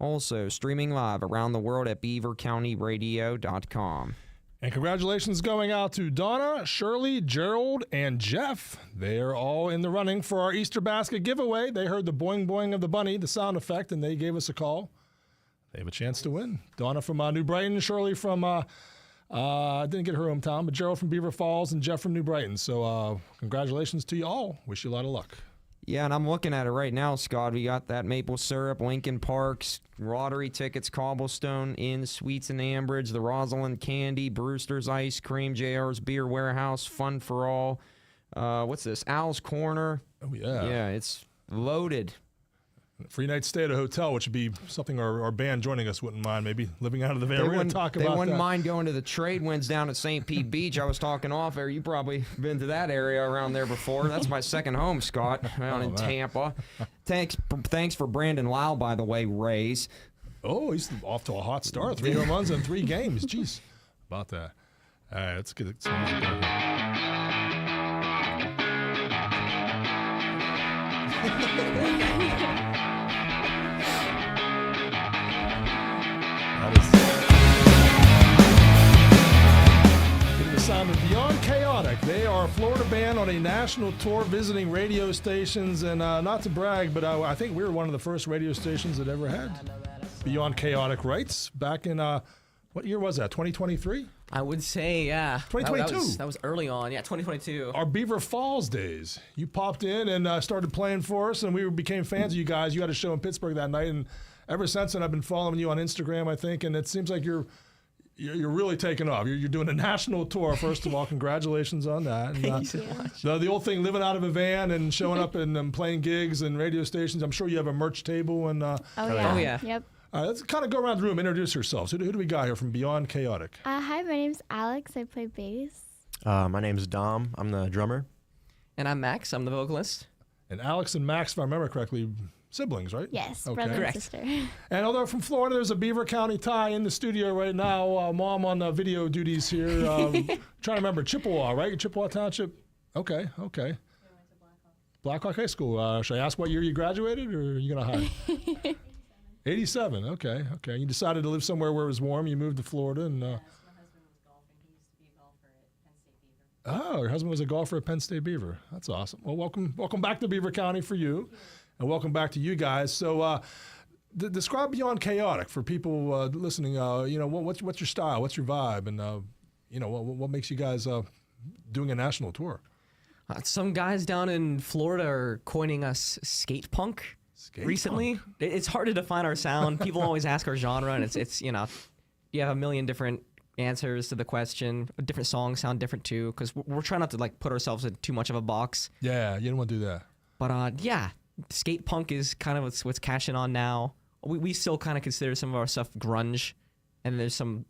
Also, streaming live around the world at beavercountyradio.com. And congratulations going out to Donna, Shirley, Gerald, and Jeff. They are all in the running for our Easter basket giveaway. They heard the boing boing of the bunny, the sound effect, and they gave us a call. They have a chance to win. Donna from New Brighton, Shirley from, I didn't get her hometown, but Gerald from Beaver Falls and Jeff from New Brighton. So congratulations to you all. Wish you a lot of luck. Yeah, and I'm looking at it right now, Scott. We got that maple syrup, Lincoln Parks, lottery tickets, Cobblestone Inn, Sweets and Ambridge, the Rosalind Candy, Brewster's Ice Cream, JR's Beer Warehouse, Fun for All. What's this? Al's Corner. Oh, yeah. Yeah, it's loaded. Free night stay at a hotel, which would be something our band joining us wouldn't mind, maybe living out of the van. We're going to talk about that. They wouldn't mind going to the trade winds down at St. Pete Beach. I was talking off air. You probably been to that area around there before. That's my second home, Scott, down in Tampa. Thanks for Brandon Lau, by the way, Rays. Oh, he's off to a hot start. 3 home runs in 3 games. Jeez, about that. All right, let's get it. The sound of Beyond Chaotic. They are a Florida band on a national tour visiting radio stations, and not to brag, but I think we were one of the first radio stations that ever had Beyond Chaotic rights back in, what year was that, 2023? I would say, yeah. 2022. That was early on, yeah, 2022. Our Beaver Falls days. You popped in and started playing for us, and we became fans of you guys. You had a show in Pittsburgh that night, and ever since then I've been following you on Instagram, I think, and it seems like you're really taking off. You're doing a national tour. First of all, congratulations on that. And, Thank you so much. the old thing, living out of a van and showing up and playing gigs and radio stations. I'm sure you have a merch table. And Oh, yeah. Yep. let's kind of go around the room, introduce yourselves. Who do we got here from Beyond Chaotic? Hi, my name's Alex. I play bass. My name's Dom. I'm the drummer. And I'm Max. I'm the vocalist. And Alex and Max, if I remember correctly, siblings, right? Yes, Okay. brother Correct. and sister. And although from Florida, there's a Beaver County tie in the studio right now. Mom on video duties here. Trying to remember, Chippewa, right? Chippewa Township. Okay. Blackhawk High School. Should I ask what year you graduated, or are you going to hide? 87. Okay. You decided to live somewhere where it was warm. You moved to Florida, and My husband was golfing. He used to be a golfer at Penn State Beaver. oh, your husband was a golfer at Penn State Beaver. That's awesome. Well, welcome back to Beaver County for you, and welcome back to you guys. So, describe Beyond Chaotic for people listening. What's your style? What's your vibe? And what makes you guys doing a national tour? Some guys down in Florida are coining us skate punk recently. It's hard to define our sound. People always ask our genre, and it's you have a million different answers to the question. Different songs sound different too, because we're trying not to put ourselves in too much of a box. Yeah, you don't want to do that. But yeah, skate punk is kind of what's cashing on now. We still kind of consider some of our stuff grunge, and there's some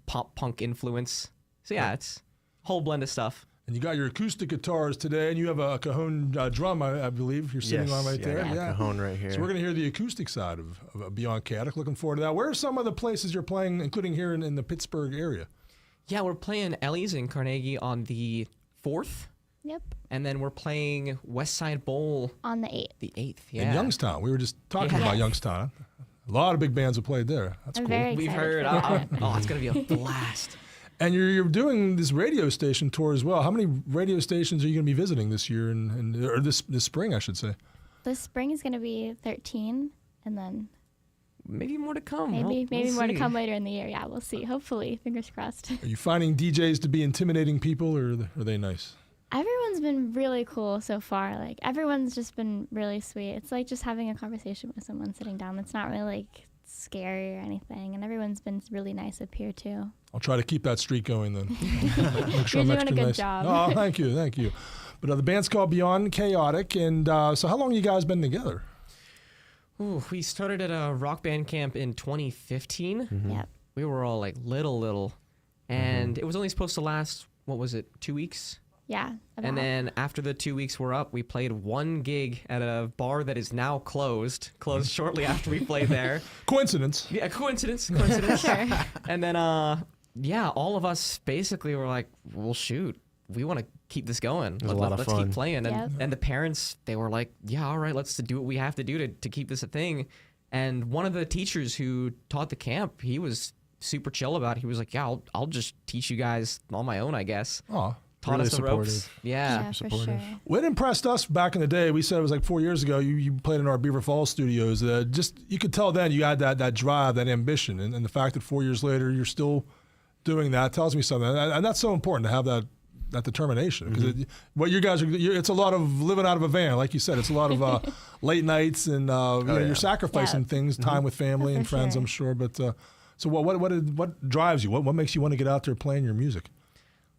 pop punk influence. So yeah, it's a whole blend of stuff. And you got your acoustic guitars today, and you have a cajon drum, I believe, you're sitting on right there. Yeah, cajon right here. So we're going to hear the acoustic side of Beyond Chaotic. Looking forward to that. Where are some of the places you're playing, including here in the Pittsburgh area? Yeah, we're playing Ellie's in Carnegie on the 4th. Yep. And then we're playing West Side Bowl On the 8th. the 8th. Yeah. In Youngstown. We were just talking Yeah. about Youngstown. A lot of big bands have played there. That's I'm cool. very We've excited heard. for that. Oh, it's going to be a blast. And you're doing this radio station tour as well. How many radio stations are you going to be visiting this year, or this spring, I should say? This spring is going to be 13, and then Maybe more to come. maybe We'll more to see. come later in the year. Yeah, we'll see. Hopefully, fingers crossed. Are you finding DJs to be intimidating people, or are they nice? Everyone's been really cool so far. Everyone's just been really sweet. It's like just having a conversation with someone sitting down. It's not really scary or anything, and everyone's been really nice up here too. I'll try to keep that streak going then. Make sure You're I'm doing a extra good nice. job. Oh, thank you. But the band's called Beyond Chaotic, and so how long you guys been together? Ooh, we started at a rock band camp in 2015. Yep. We were all little. And it was only supposed to last, 2 weeks? Yeah. And then after the 2 weeks were up, we played one gig at a bar that is now closed shortly after we played there. Coincidence. Yeah, coincidence. Sure. And then, all of us basically were like, well, shoot, we want to keep this going. was a lot of Let's fun. keep playing. Yep. And the parents, they were like, yeah, all right, let's do what we have to do to keep this a thing. And one of the teachers who taught the camp, he was super chill about it. He was like, yeah, I'll just teach you guys on my own, I guess. Oh, Taught really us the ropes. supportive. Yeah. for supportive. sure. what impressed us back in the day, we said it was like 4 years ago, you played in our Beaver Falls studios. Just you could tell then you had that drive, that ambition. And the fact that 4 years later you're still doing that tells me something. And that's so important to have that determination. Because what you guys are, it's a lot of living out of a van. Like you said, it's a lot of late nights and you're sacrificing Yeah. things, time with family Oh, and for friends, sure. I'm sure. But so what drives you? What makes you want to get out there playing your music?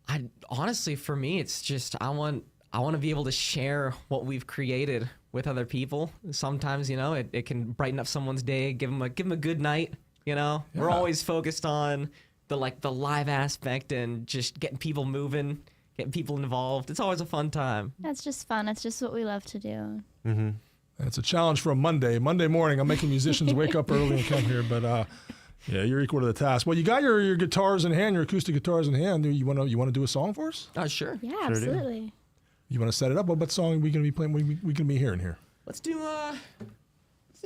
I honestly, for me, it's just I want to be able to share what we've created with other people. Sometimes, it can brighten up someone's day, give them a good night. We're always focused on the live aspect and just getting people moving, getting people involved. It's always a fun time. That's just fun. It's just what we love to do. And it's a challenge for a Monday morning. I'm making musicians wake up early and come here, but yeah, you're equal to the task. Well, you got your guitars in hand, your acoustic guitars in hand. You want to do a song for us? Oh, sure. Yeah, Sure do. absolutely. You want to set it up? What song are we going to be playing? We can be hearing here. Let's do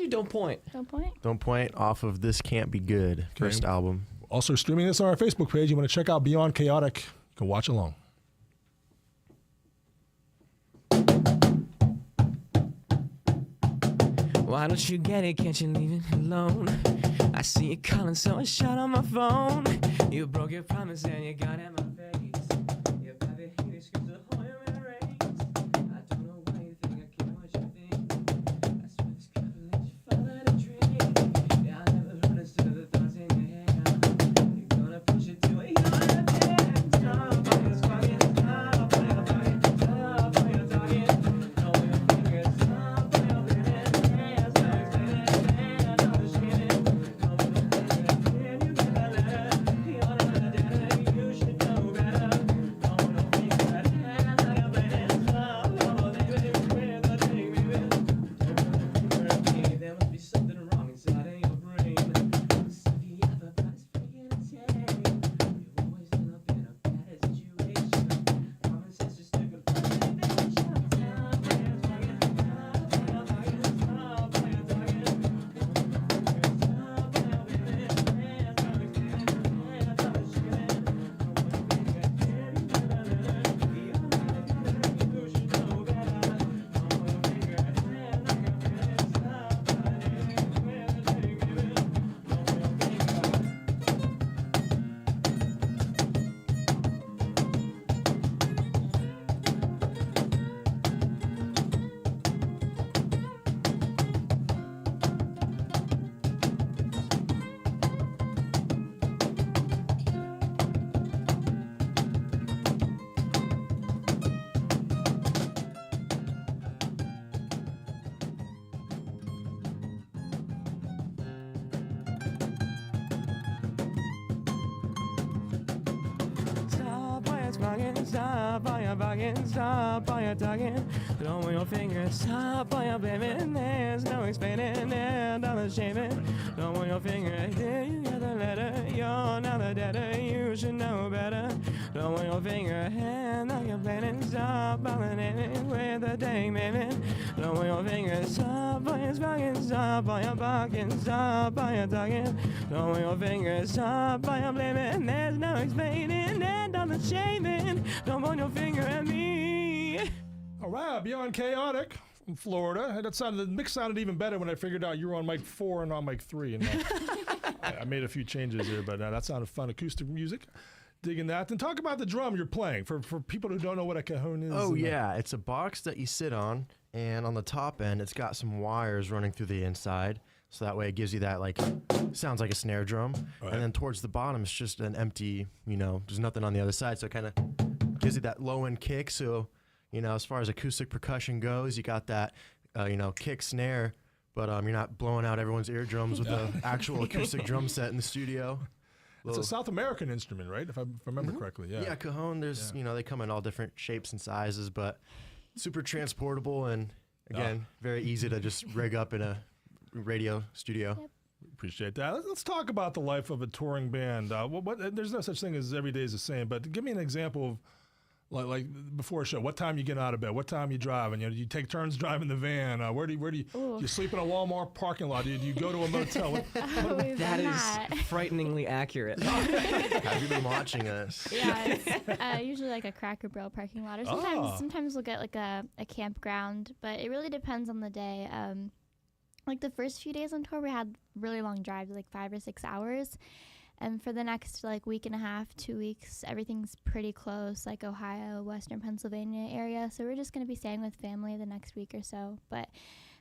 Don't Point. Don't point. Don't Point off of This Can't Be Good, first album. Also streaming this on our Facebook page. You want to check out Beyond Chaotic? You can watch along. Why don't you get it? Can't you leave it alone? I see you calling, so I shut on my phone. You broke your promise and you got in my face. Your baby hate screams the whole human race. I don't know why you think I care what you think. I swear this could let you fall out of drink. Yeah, I never understood the thoughts in your head. You're gonna push it to it, you're gonna bend. Stop, it's fucking stop, stop, talking. No, your fingers, stop, there must be something wrong inside of your brain. See the other body's freaking insane. You've always ended up in a bad situation. Common sense just took a Stop all your bugging, stop all your tugging. Don't move your fingers, stop all your blaming. There's no explaining and all the shaming. Don't move your finger, did you get the letter? You're not the debtor, you should know better. Don't move your finger, and now you're planning. Stop all the naming with the day, maybe. Don't move your finger, stop all your bugging, stop all your bugging, stop all your tugging. Don't move your finger, stop all your blaming. There's no explaining and all the shaming. Don't point your finger at me. All right, Beyond Chaotic from Florida. The mix sounded even better when I figured out you were on mic 4 and on mic 3. And I made a few changes here, but that sounded fun. Acoustic music. Digging that. Then talk about the drum you're playing for people who don't know what a cajon is. Oh, yeah. It's a box that you sit on, and on the top end, it's got some wires running through the inside. So that way it gives you that, sounds like a snare drum. Right. And then towards the bottom, it's just an empty, there's nothing on the other side. So it kind of gives you that low end kick. So, as far as acoustic percussion goes, you got that, kick snare, but you're not blowing out everyone's eardrums with the actual acoustic drum set in the studio. It's a South American instrument, right? If I remember correctly. Yeah. Yeah, cajon, there's, they come in all different shapes and sizes, but super transportable and, again, very easy to just rig up in a radio studio. Yep. Appreciate that. Let's talk about the life of a touring band. There's no such thing as every day is the same, but give me an example Like before a show, what time you get out of bed? What time you driving? You know, do you take turns driving the van? Where do you do you sleep in a Walmart parking lot? Do you go to a motel? That is frighteningly accurate. Have you been watching us? Yeah, it's usually like a Cracker Barrel parking lot, or sometimes we'll get like a campground, but it really depends on the day. Like the first few days on tour, we had really long drives, like 5 or 6 hours. And for the next like week and a half, 2 weeks, everything's pretty close, like Ohio, Western Pennsylvania area. So we're just going to be staying with family the next week or so. But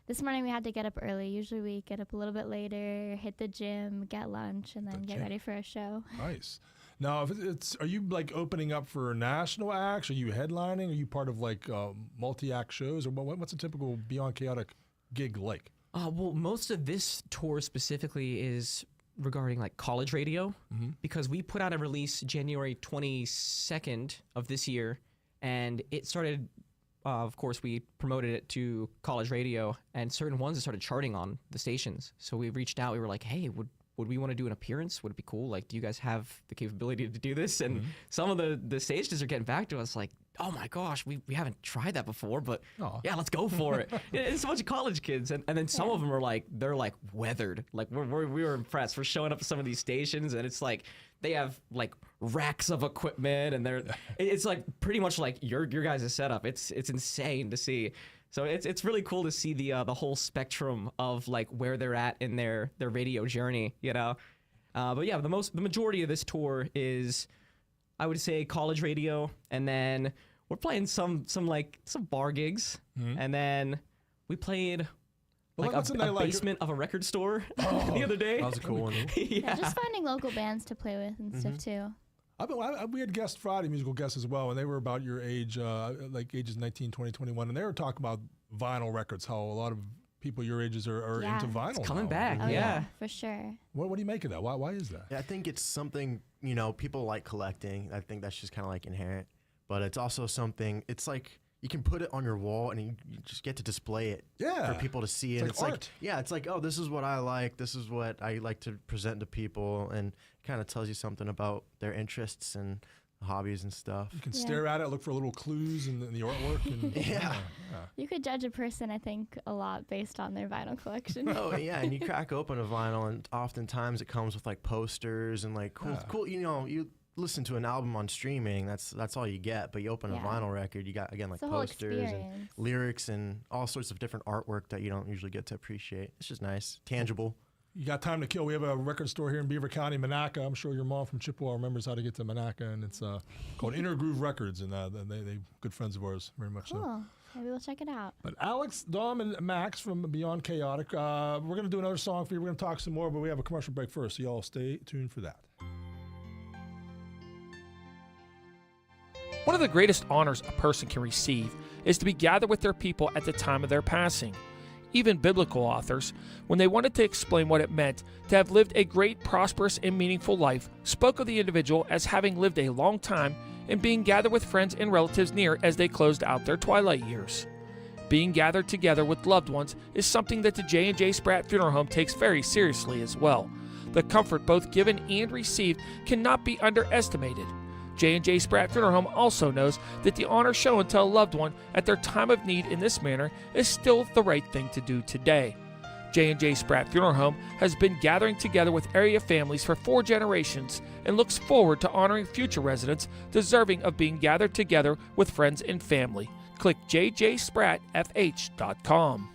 this morning we had to get up early. Usually we get up a little bit later, hit the gym, get lunch, and then get ready for a show. Nice. Now, are you like opening up for national acts? Are you headlining? Are you part of like multi-act shows? Or what's a typical Beyond Chaotic gig like? Well, most of this tour specifically is regarding like college radio, because we put out a release January 22nd of this year, and it started, of course, we promoted it to college radio, and certain ones that started charting on the stations. So we reached out, we were like, hey, would we want to do an appearance? Would it be cool? Like, do you guys have the capability to do this? And some of the stations are getting back to us like, oh my gosh, we haven't tried that before, but yeah, let's go for it. It's a bunch of college kids. And then some of them are like, they're like weathered. Like we were impressed. We're showing up to some of these stations and it's like, they have like racks of equipment and it's like pretty much like your guys' setup. It's insane to see. So it's really cool to see the whole spectrum of like where they're at in their radio journey, you know? But yeah, the majority of this tour is, I would say, college radio, and then we're playing some bar gigs, and then we played like a basement of a record store the other day. That was a cool one. Yeah, just finding local bands to play with and stuff too. We had guests Friday, musical guests as well, and they were about your age, like ages 19, 20, 21, and they were talking about vinyl records, how a lot of people your ages are into vinyl. It's coming now. back, Oh, yeah. for sure. What do you make of that? Why is that? Yeah, I think it's something, you know, people like collecting. I think that's just kind of like inherent. But it's also something, it's like you can put it on your wall and you just get to display it for people to see. And it's like art. It's like, oh, this is what I like. This is what I like to present to people. And it kind of tells you something about their interests and hobbies and stuff. You can stare at it, look for little clues in the artwork. And, yeah. You could judge a person, I think, a lot based on their vinyl collection. Oh, yeah. And you crack open a vinyl and oftentimes it comes with like posters and like cool, you know, you listen to an album on streaming, that's all you get. But you open a vinyl record, you got, again, like posters and lyrics and all sorts of different artwork that you don't usually get to appreciate. It's just nice, tangible. You got time to kill. We have a record store here in Beaver County, Monaca. I'm sure your mom from Chippewa remembers how to get to Monaca, and it's called Inner Groove Records, and they good friends of ours, very much so. Cool. Maybe we'll check it out. But Alex, Dom, and Max from Beyond Chaotic, we're going to do another song for you. We're going to talk some more, but we have a commercial break first, so y'all stay tuned for that. One of the greatest honors a person can receive is to be gathered with their people at the time of their passing. Even biblical authors, when they wanted to explain what it meant to have lived a great, prosperous, and meaningful life, spoke of the individual as having lived a long time and being gathered with friends and relatives near as they closed out their twilight years. Being gathered together with loved ones is something that the J&J Spratt Funeral Home takes very seriously as well. The comfort both given and received cannot be underestimated. J&J Spratt Funeral Home also knows that the honor shown to a loved one at their time of need in this manner is still the right thing to do today. J&J Spratt Funeral Home has been gathering together with area families for 4 generations and looks forward to honoring future residents deserving of being gathered together with friends and family. Click jjsprattfh.com.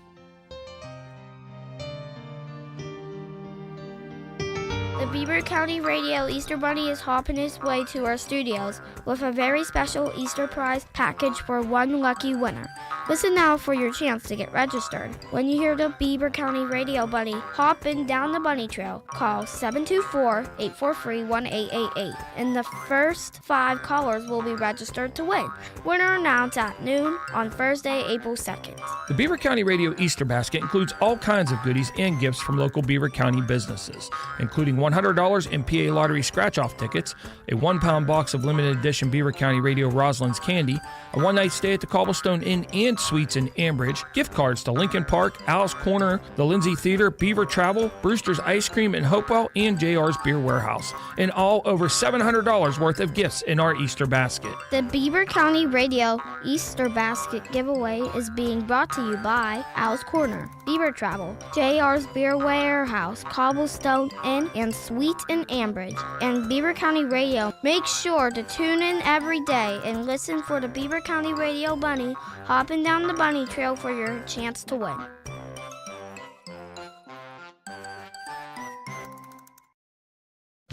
The Beaver County Radio Easter Bunny is hopping his way to our studios with a very special Easter prize package for one lucky winner. Listen now for your chance to get registered. When you hear the Beaver County Radio Bunny hopping down the bunny trail, call 724-843-1888, and the first 5 callers will be registered to win. Winner announced at noon on Thursday, April 2nd. The Beaver County Radio Easter Basket includes all kinds of goodies and gifts from local Beaver County businesses, including $100 in PA Lottery scratch-off tickets, a 1-pound box of limited edition Beaver County Radio Roslyn's candy, a one-night stay at the Cobblestone Inn and and Suites in Ambridge, gift cards to Lincoln Park, Al's Corner, the Lindsay Theater, Beaver Travel, Brewster's Ice Cream in Hopewell, and JR's Beer Warehouse. And all over $700 worth of gifts in our Easter basket. The Beaver County Radio Easter Basket Giveaway is being brought to you by Al's Corner, Beaver Travel, JR's Beer Warehouse, Cobblestone Inn, and Suites in Ambridge, and Beaver County Radio. Make sure to tune in every day and listen for the Beaver County Radio Bunny hopping down the bunny trail for your chance to win.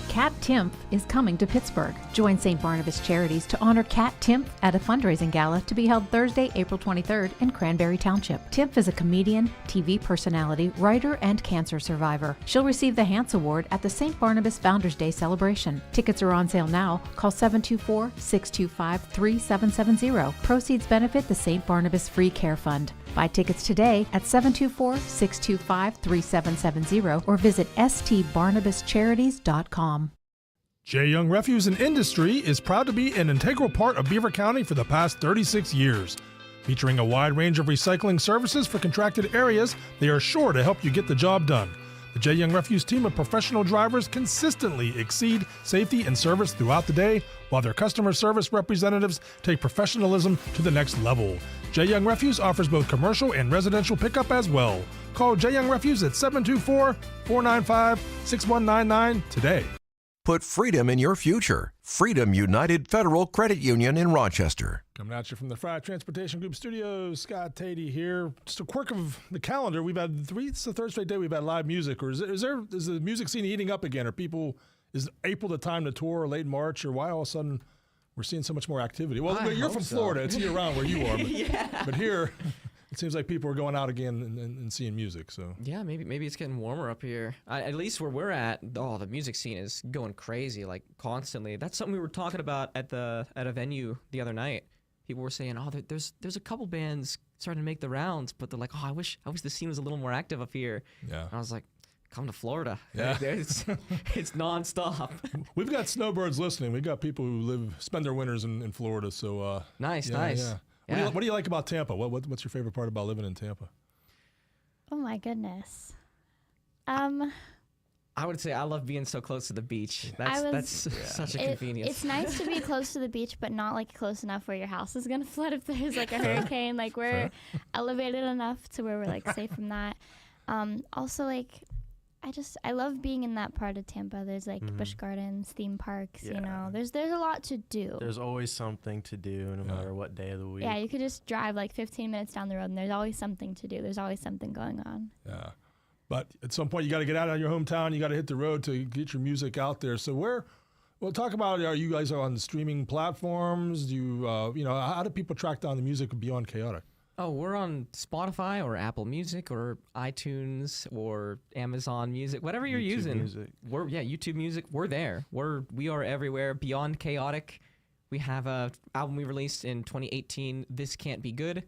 Cat Timpf is coming to Pittsburgh. Join St. Barnabas Charities to honor Cat Timpf at a fundraising gala to be held Thursday, April 23rd in Cranberry Township. Timpf is a comedian, TV personality, writer, and cancer survivor. She'll receive the Hance Award at the St. Barnabas Founders Day celebration. Tickets are on sale now. Call 724-625-3770. Proceeds benefit the St. Barnabas Free Care Fund. Buy tickets today at 724-625-3770 or visit stbarnabascharities.com. J. Young Refuse and Industry is proud to be an integral part of Beaver County for the past 36 years. Featuring a wide range of recycling services for contracted areas, they are sure to help you get the job done. The J. Young Refuse team of professional drivers consistently exceed safety and service throughout the day, while their customer service representatives take professionalism to the next level. J. Young Refuse offers both commercial and residential pickup as well. Call J. Young Refuse at 724-495-6199 today. Put freedom in your future. Freedom United Federal Credit Union in Rochester. Coming at you from the Friday Transportation Group Studios, Scott Tatey here. Just a quirk of the calendar. We've had it's the third straight day we've had live music. Or is the music scene heating up again? Is April the time to tour, or late March, or why all of a sudden we're seeing so much more activity? Well, you're from Florida. It's year round where you are. But, but here, it seems like people are going out again and seeing music. So Yeah, maybe it's getting warmer up here. At least where we're at, the music scene is going crazy, like constantly. That's something we were talking about at a venue the other night. People were saying, there's a couple bands starting to make the rounds, but they're like, I wish the scene was a little more active up here. Yeah. And I was like, come to Florida. Yeah. It's nonstop. We've got snowbirds listening. We've got people who spend their winters in Florida. So nice. Yeah. What do you like about Tampa? What's your favorite part about living in Tampa? Oh my goodness. I would say I love being so close to the beach. That's such a convenience. It's nice to be close to the beach, but not like close enough where your house is gonna flood if there's like a hurricane. Like we're elevated enough to where we're like safe from that. Also, like I love being in that part of Tampa. There's like Busch Gardens, theme parks. Yeah. You know, there's a lot to do. There's always something to do, no matter what day of the week. Yeah, you could just drive like 15 minutes down the road, and there's always something to do. There's always something going on. Yeah. But at some point, you got to get out of your hometown. You got to hit the road to get your music out there. So talk about, are you guys on the streaming platforms? Do you, how do people track down the music beyond Chaotic? Oh, we're on Spotify or Apple Music or iTunes or Amazon Music, whatever you're YouTube using. Music. YouTube Music. We're there. We are everywhere. Beyond Chaotic. We have a album we released in 2018, This Can't Be Good,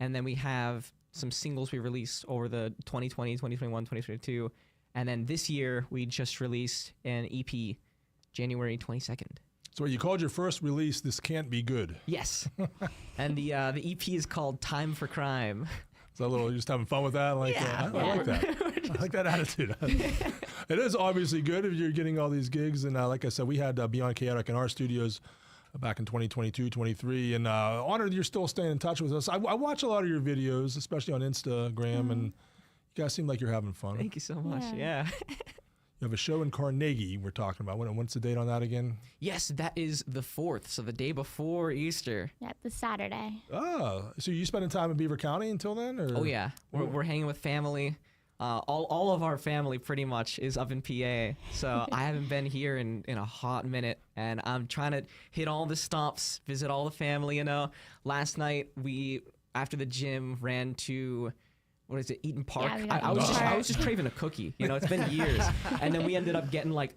and then we have some singles we released over the 2020, 2021, 2022, and then this year we just released an EP, January 22nd. So you called your first release This Can't Be Good. Yes. And the EP is called Time for Crime. Is that you're just having fun with that? I like that. I like that attitude. It is obviously good if you're getting all these gigs. And like I said, we had Beyond Chaotic in our studios back in 2022, 23. And honored you're still staying in touch with us. I watch a lot of your videos, especially on Instagram. And you guys seem like you're having fun. Thank you so much. Yeah. You have a show in Carnegie we're talking about. What's the date on that again? Yes, that is the 4th, so the day before Easter. Yeah, the Saturday. Oh, so you spending time in Beaver County until then? Or? Oh, yeah. We're hanging with family. All of our family pretty much is up in PA, so I haven't been here in a hot minute, and I'm trying to hit all the stops, visit all the family, Last night, we, after the gym, ran to... Eaton Park? Yeah, I was just craving a cookie. It's been years. And then we ended up getting like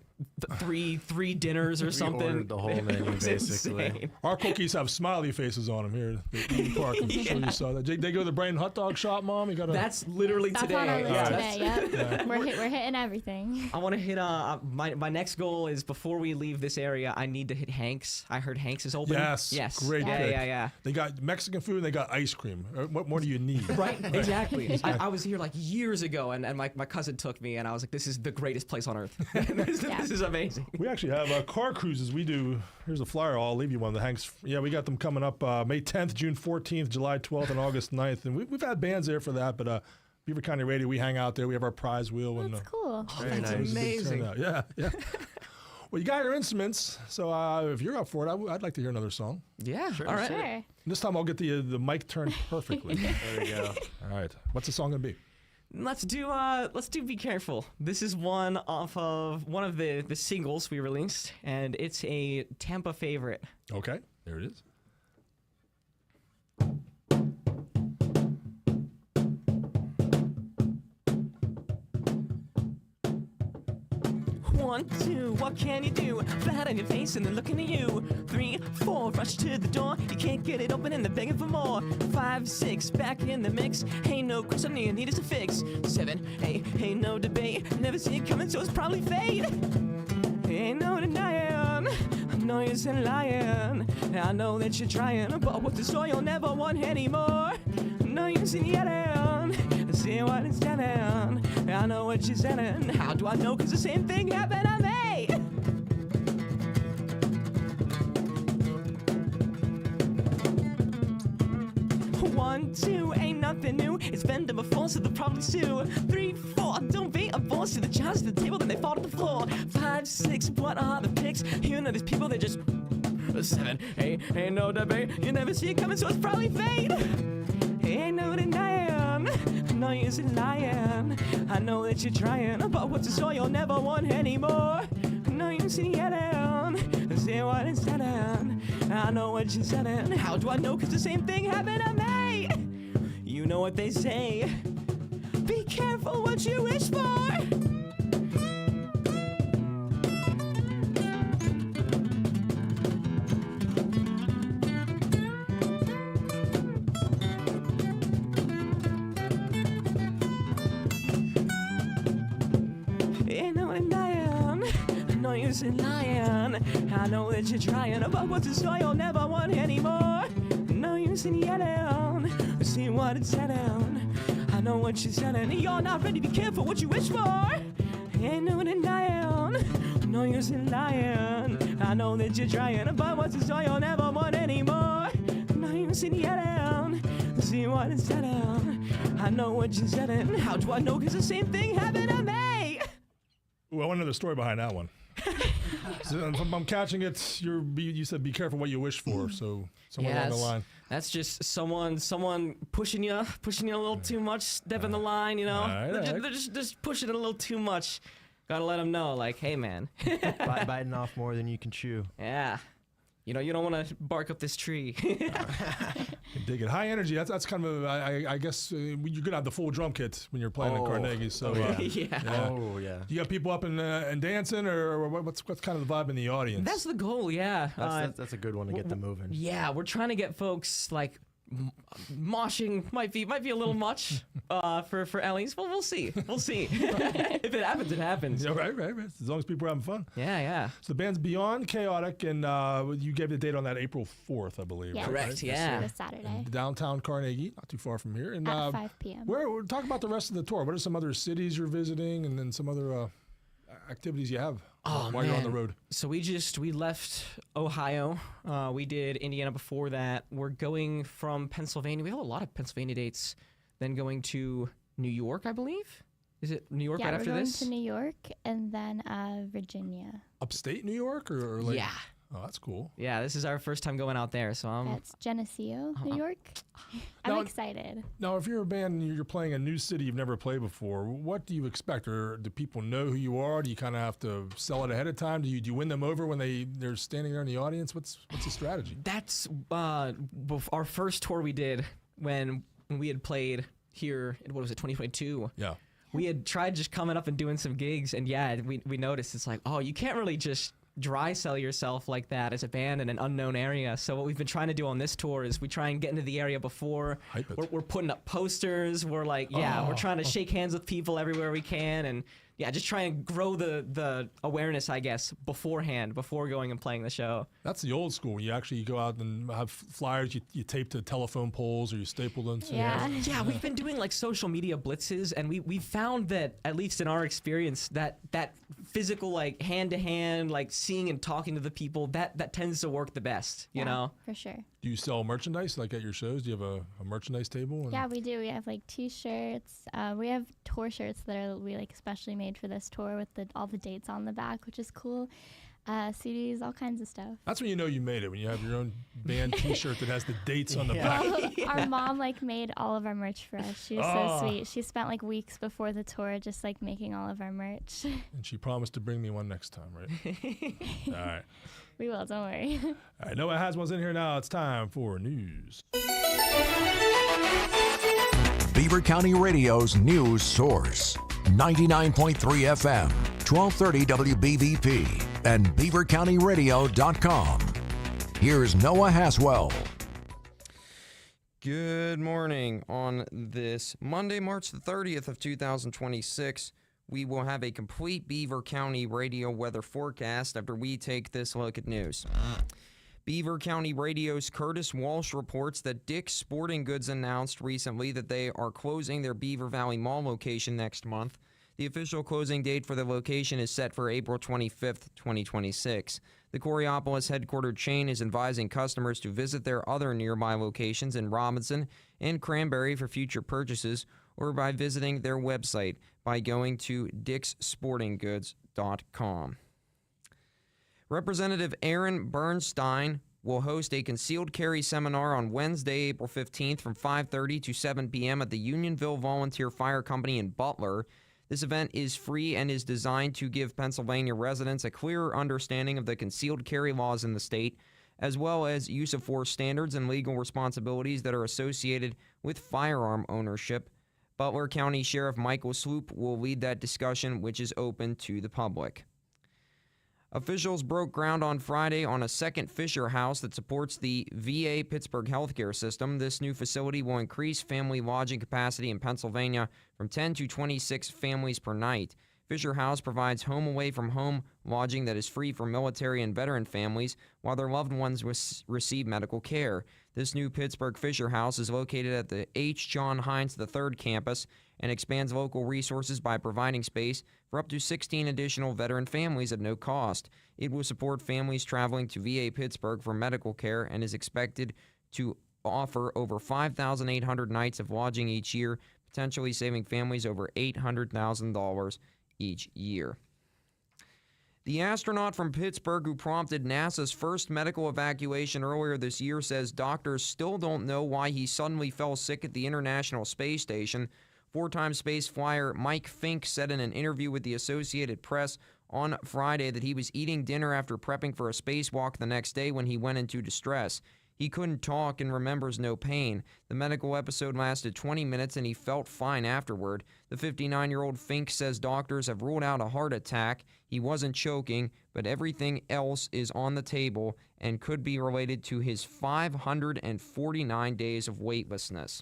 three dinners or something. ordered the whole It menu, was basically. insane. Our cookies have smiley faces on them here at the park. I'm sure you saw that. They go to the Brain Hot Dog Shop, Mom. You got That's literally That's today. on our list Yeah, today. Yep. We're hitting everything. I want to hit. My next goal is before we leave this area, I need to hit Hank's. I heard Hank's is open. Yes, Yes. great Yeah, pick. yeah. They got Mexican food and they got ice cream. What more do you need? Right, exactly. I was here like years ago, and my cousin took me, and I was like, this is the greatest place on earth. This is amazing. We actually have car cruises. We do. Here's a flyer. I'll leave you one. The Hanks. Yeah, we got them coming up May 10th, June 14th, July 12th, and August 9th. And we've had bands there for that. But Beaver County Radio, we hang out there. We have our prize wheel. That's cool. Very That's nice. It was a big amazing. turnout. Yeah. Well, you got your instruments, so if you're up for it, I'd like to hear another song. Yeah. All right. Sure. This time I'll get the mic turned perfectly. There we go. All right. What's the song gonna be? Let's do Be Careful. This is one off of one of the singles we released, and it's a Tampa favorite. Okay. There it is. One, two, what can you do? Flat on your face and they're looking at you. 3, 4, rush to the door. You can't get it open and they're begging for more. 5, 6, back in the mix. Ain't no question you need us to fix. 7, 8, ain't no debate. Never see it coming, so it's probably fate. Ain't no denying. I know you're still lying. I know that you're trying, but with the soul you'll never want anymore. No use in yelling. See what it's telling. I know what you're saying. How do I know? 'Cause the same thing happened to me. 1, 2, ain't nothing new. It's been done before, so they'll probably sue. 3, 4, don't be a boss. See the chance to the table, then they fall to the floor. 5, 6, what are the picks? You know these people, they just 7, 8, ain't no debate. You never see it coming, so it's probably fate. Ain't no denying. No use in lying. I know that you're trying, but what's the soul you'll never want anymore? No use in yelling. See what it's telling. I know what you're saying. How do I know? 'Cause the same thing happened to me. You know what they say. Be careful what you wish for. Ain't no denying, no use in lying. I know that you're trying, but what's the soul you'll never want anymore? No use in yelling, see what it's saying. I know what you're saying. You're not ready, be careful what you wish for. Ain't no denying, no use in lying. I know that you're trying, but what's the soul you'll never want anymore? No use in yelling, see what it's saying. I know what you're saying. How do I know? 'Cause the same thing happened to me. Well, I want to know the story behind that one. So if I'm catching it. You said be careful what you wish for. So somewhere along the line. That's just someone pushing you a little too much, stepping the line, you know. All right, They're just pushing it a little too much. Gotta let them know, like, hey, man. Biting off more than you can chew. Yeah. You know, you don't want to bark up this tree. I dig it. High energy. That's kind of I guess you're gonna have the full drum kit when you're playing at Carnegie. So Yeah. Oh yeah. You got people up and dancing, or what's kind of the vibe in the audience? That's the goal, yeah. That's a good one to get them moving. Yeah, we're trying to get folks like moshing might be a little much for Ellie's. Well, we'll see. If it happens, it happens. Yeah, right. As long as people are having fun. Yeah. So the band's Beyond Chaotic, and you gave the date on that April 4th, I believe. Yeah. Correct, right? yeah. This Saturday Downtown Carnegie, not too far from here. And at 5 p.m. talk about the rest of the tour. What are some other cities you're visiting, and then some other activities you have while you're on the road? So we left Ohio. We did Indiana before that. We're going from Pennsylvania. We have a lot of Pennsylvania dates. Then going to New York, I believe. Is it New York Yeah, right we're after going this? to New York and then Virginia. Upstate New York, or like? Yeah. Oh, that's cool. Yeah, this is our first time going out there, so That's Geneseo, New York. Now- I'm excited. Now, if you're a band and you're playing a new city you've never played before, what do you expect? Or do people know who you are? Do you kind of have to sell it ahead of time? Do you win them over when they're standing there in the audience? What's the strategy? that's our first tour we did when we had played here in, what was it, 2022. Yeah. We had tried just coming up and doing some gigs, and yeah, we noticed it's like, oh, you can't really just dry sell yourself like that as a band in an unknown area. So what we've been trying to do on this tour is we try and get into the area before. We're putting up posters. We're like, we're trying to shake hands with people everywhere we can, and just try and grow the awareness, I guess, beforehand, before going and playing the show. That's the old school. You actually go out and have flyers you tape to telephone poles or you staple them to. Yeah, we've been doing like social media blitzes, and we found that, at least in our experience, that physical, like hand to hand, like seeing and talking to the people, that tends to work the best. You know, for sure. Do you sell merchandise like at your shows? Do you have a merchandise table? Yeah, we do. We have like T-shirts. We have tour shirts that we like especially made for this tour with all the dates on the back, which is cool. CDs, all kinds of stuff. That's when you know you made it, when you have your own band T-shirt that has the dates on the back. Well, our mom like made all of our merch for us. She was so sweet. She spent like weeks before the tour just like making all of our merch. And she promised to bring me one next time, right? All right. We will, don't worry. All right, Noah has one's in here now. It's time for news. Beaver County Radio's news source. 99.3 FM, 1230 WBVP, and BeaverCountyRadio.com. Here's Noah Haswell. Good morning. On this Monday, March the 30th of 2026, we will have a complete Beaver County radio weather forecast after we take this look at news. Beaver County Radio's Curtis Walsh reports that Dick's Sporting Goods announced recently that they are closing their Beaver Valley Mall location next month. The official closing date for the location is set for April 25th, 2026. The Coriopolis headquartered chain is advising customers to visit their other nearby locations in Robinson and Cranberry for future purchases, or by visiting their website by going to dickssportinggoods.com. Representative Aaron Bernstein will host a concealed carry seminar on Wednesday, April 15th from 5:30 to 7 p.m. at the Unionville Volunteer Fire Company in Butler. This event is free and is designed to give Pennsylvania residents a clearer understanding of the concealed carry laws in the state, as well as use of force standards and legal responsibilities that are associated with firearm ownership. Butler County Sheriff Michael Sloop will lead that discussion, which is open to the public. Officials broke ground on Friday on a second Fisher House that supports the VA Pittsburgh healthcare system. This new facility will increase family lodging capacity in Pennsylvania from 10 to 26 families per night. Fisher House provides home away from home lodging that is free for military and veteran families while their loved ones receive medical care. This new Pittsburgh Fisher House is located at the H. John Heinz III campus and expands local resources by providing space for up to 16 additional veteran families at no cost. It will support families traveling to VA Pittsburgh for medical care and is expected to offer over 5,800 nights of lodging each year, potentially saving families over $800,000 each year. The astronaut from Pittsburgh who prompted NASA's first medical evacuation earlier this year says doctors still don't know why he suddenly fell sick at the International Space Station. Four-time space flyer Mike Fink said in an interview with the Associated Press on Friday that he was eating dinner after prepping for a spacewalk the next day when he went into distress. He couldn't talk and remembers no pain. The medical episode lasted 20 minutes and he felt fine afterward. The 59-year-old Fink says doctors have ruled out a heart attack. He wasn't choking, but everything else is on the table and could be related to his 549 days of weightlessness.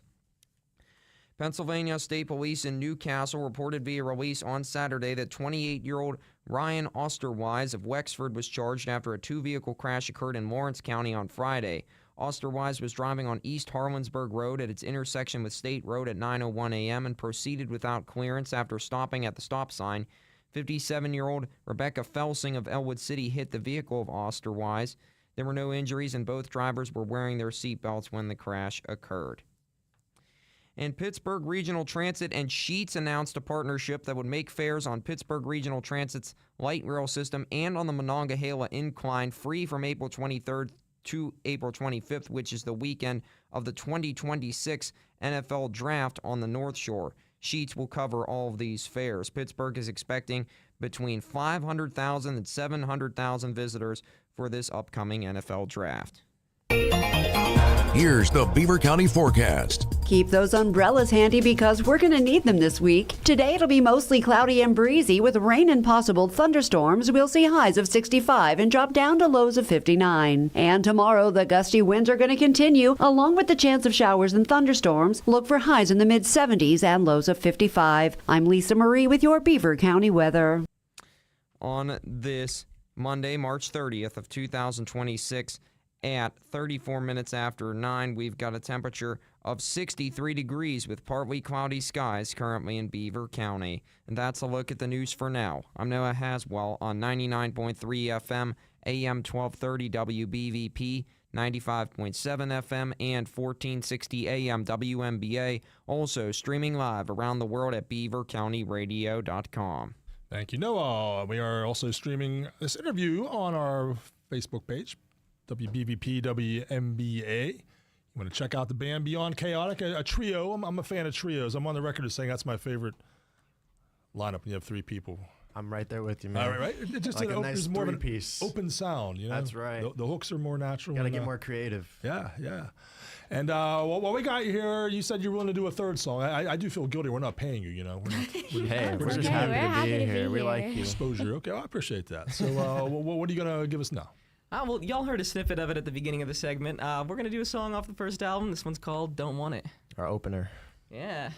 Pennsylvania State Police in Newcastle reported via release on Saturday that 28-year-old Ryan Osterwise of Wexford was charged after a two-vehicle crash occurred in Lawrence County on Friday. Osterwise was driving on East Harlansburg Road at its intersection with State Road at 9:01 a.m. and proceeded without clearance after stopping at the stop sign. 57-year-old Rebecca Felsing of Elwood City hit the vehicle of Osterwise. There were no injuries and both drivers were wearing their seatbelts when the crash occurred. And Pittsburgh Regional Transit and Sheetz announced a partnership that would make fares on Pittsburgh Regional Transit's light rail system and on the Monongahela Incline free from April 23rd to April 25th, which is the weekend of the 2026 NFL Draft on the North Shore. Sheetz will cover all of these fares. Pittsburgh is expecting between 500,000 and 700,000 visitors for this upcoming NFL Draft. Here's the Beaver County forecast. Keep those umbrellas handy because we're going to need them this week. Today it'll be mostly cloudy and breezy with rain and possible thunderstorms. We'll see highs of 65 and drop down to lows of 59. And tomorrow the gusty winds are going to continue along with the chance of showers and thunderstorms. Look for highs in the mid 70s and lows of 55. I'm Lisa Marie with your Beaver County weather. On this Monday, March 30th of 2026, at 34 minutes after 9, we've got a temperature of 63 degrees with partly cloudy skies currently in Beaver County. And that's a look at the news for now. I'm Noah Haswell on 99.3 FM, AM 1230 WBVP, 95.7 FM, and 1460 AM WMBA. Also streaming live around the world at beavercountyradio.com. Thank you, Noah. We are also streaming this interview on our Facebook page, WBVP WMBA. You want to check out the band Beyond Chaotic, a trio. I'm a fan of trios. I'm on the record as saying that's my favorite lineup when you have three people. I'm right there with you, man. All right, right? It just like a nice there's more of an three-piece. open sound, you know? That's right. The hooks are more natural. Got to and, get more creative. Yeah. And what we got here, you said you're willing to do a third song. I do feel guilty. We're not paying you, you know. Hey, we're just okay, happy we're to happy be to be here. We here. like you. Exposure. Okay, well, I appreciate that. So what are you going to give us now? Well, y'all heard a snippet of it at the beginning of the segment. We're going to do a song off the first album. This one's called Don't Want It. Our opener. Yeah.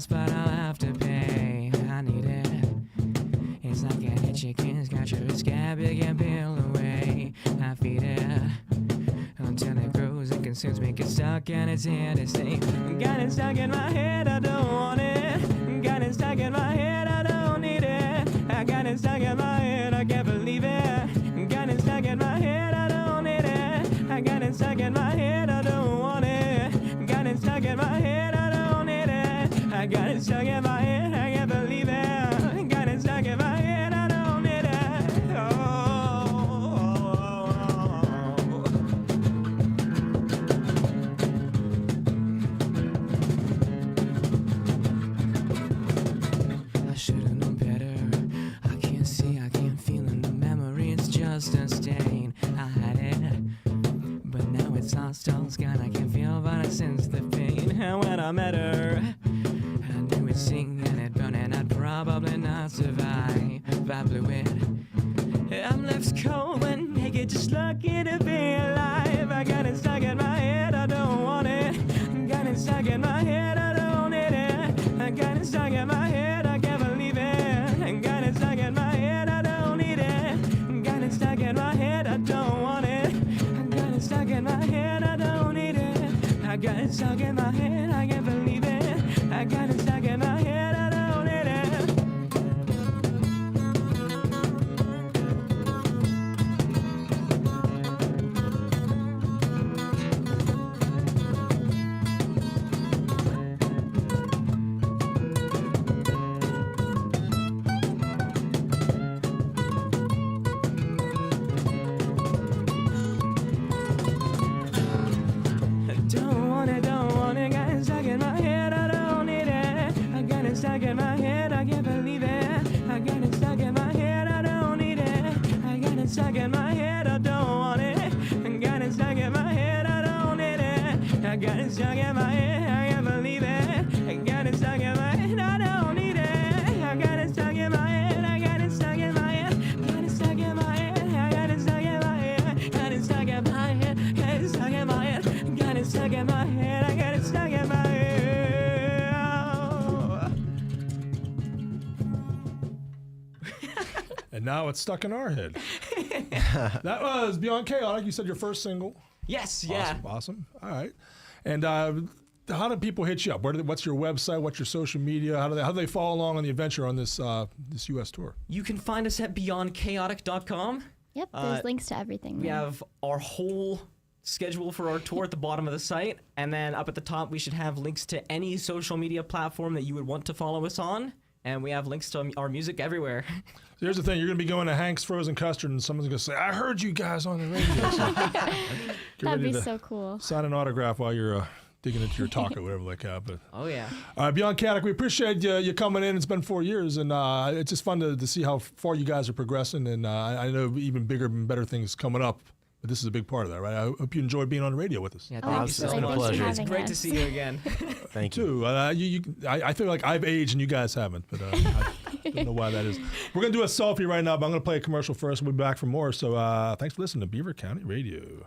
But I'll have to pay. I need it. It's like an itchy can scratch or a scab you can peel away. I feed it until it grows and consumes me. Get stuck and it's here to stay. Got it stuck in my head, I don't want it. Got it stuck in my head, I don't need it. I got it stuck in my head, I can't believe it. Got it stuck in my head, I don't need it. I got it stuck in my head, I don't want it. Got it stuck in my head, I don't need it. I got it stuck in my head, I can't believe it. Got it stuck in my head, I don't need it. I should've known better. I can't see, I can't feel in the memory. It's just a stain. I had it, but now it's lost, all's gone. I can feel, but I sense the pain. And when I met her, sing and it burn and I'd probably not survive. I blew it. I'm left cold and naked, just lucky to be alive. I got it stuck in my head, I don't want it. Got it stuck in my head, I don't need it. I got it stuck in my head, I can't believe it. Got it stuck in my head, I don't need it. Got it stuck in my head, I don't want it. I got it stuck in my head, I don't need it. I got it stuck in my head, I can't believe it. I got it stuck in my head, I don't need it. Don't want it, got it stuck in my head, I don't need it. I got it stuck in my head, I can't believe it. I got it stuck in my head, I don't need it. I got it stuck in my head, I don't want it. I got it stuck in my head, I don't need it. I got it stuck in my head, I can't believe it. I got it stuck in my head, I don't need it. I got it stuck in my head, I got it stuck in my head. Got it stuck in my head, I got it stuck in my head. Got it stuck in my head, got it stuck in my head. Got it stuck in my head, I got it stuck in my head. And now it's stuck in our head. That was Beyond Chaotic. You said your first single. Yes, yeah. Awesome. All right. And how do people hit you up? What's your website? What's your social media? How do they follow along on the adventure on this this U.S. tour? You can find us at beyondchaotic.com. Yep, there's links to everything. We there. have our whole schedule for our tour at the bottom of the site, and then up at the top we should have links to any social media platform that you would want to follow us on, and we have links to our music everywhere. So here's the thing: you're going to be going to Hank's Frozen Custard, and someone's going to say, "I heard you guys on the radio." So That'd be so cool. Sign an autograph while you're digging into your taco, whatever like that. But oh yeah. All right, Beyond Chaotic, we appreciate you coming in. It's been 4 years, and it's just fun to see how far you guys are progressing. And I know even bigger and better things coming up. But this is a big part of that, right? I hope you enjoyed being on the radio with us. Yeah, thank you so much. Pleasure. It's great to see you again. Thank you. I feel like I've aged and you guys haven't, but I don't know why that is. We're going to do a selfie right now, but I'm going to play a commercial first. We'll be back for more. So thanks for listening to Beaver County Radio.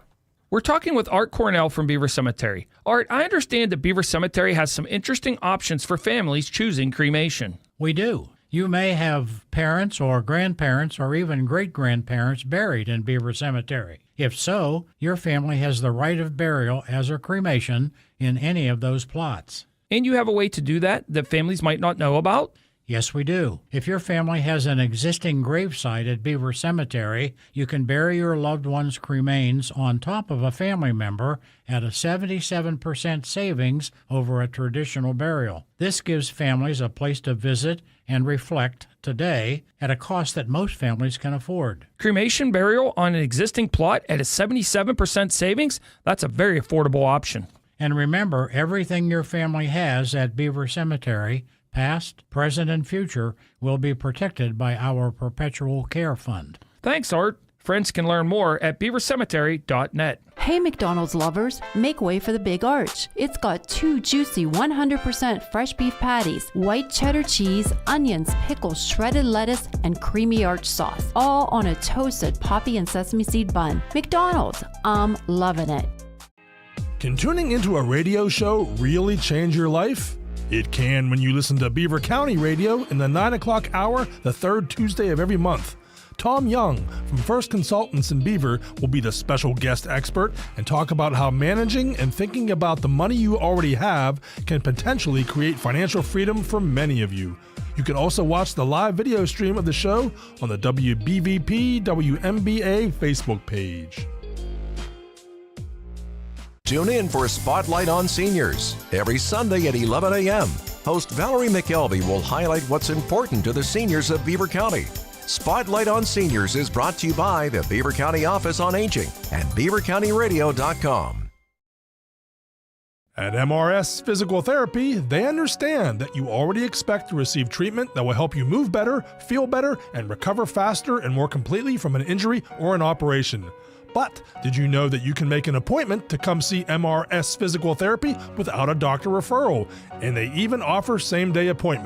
We're talking with Art Cornell from Beaver Cemetery. Art, I understand that Beaver Cemetery has some interesting options for families choosing cremation. We do. You may have parents or grandparents or even great-grandparents buried in Beaver Cemetery. If so, your family has the right of burial as a cremation in any of those plots. And you have a way to do that families might not know about? Yes, we do. If your family has an existing gravesite at Beaver Cemetery, you can bury your loved one's cremains on top of a family member at a 77% savings over a traditional burial. This gives families a place to visit and reflect today at a cost that most families can afford. Cremation burial on an existing plot at a 77% savings? That's a very affordable option. And remember, everything your family has at Beaver Cemetery, past, present, and future, will be protected by our Perpetual Care Fund. Thanks, Art. Friends can learn more at beavercemetery.net. Hey McDonald's lovers, make way for the Big Arch. It's got 2 juicy 100% fresh beef patties, white cheddar cheese, onions, pickles, shredded lettuce, and creamy arch sauce, all on a toasted poppy and sesame seed bun. McDonald's, I'm loving it. Can tuning into a radio show really change your life? It can when you listen to Beaver County Radio in the 9 o'clock hour, the third Tuesday of every month. Tom Young from First Consultants in Beaver will be the special guest expert and talk about how managing and thinking about the money you already have can potentially create financial freedom for many of you. You can also watch the live video stream of the show on the WBVP WMBA Facebook page. Tune in for Spotlight on Seniors every Sunday at 11 a.m. Host Valerie McKelvey will highlight what's important to the seniors of Beaver County. Spotlight on Seniors is brought to you by the Beaver County Office on Aging and beavercountyradio.com. At MRS Physical Therapy, they understand that you already expect to receive treatment that will help you move better, feel better, and recover faster and more completely from an injury or an operation. But did you know that you can make an appointment to come see MRS Physical Therapy without a doctor referral? And they even offer same-day appointments.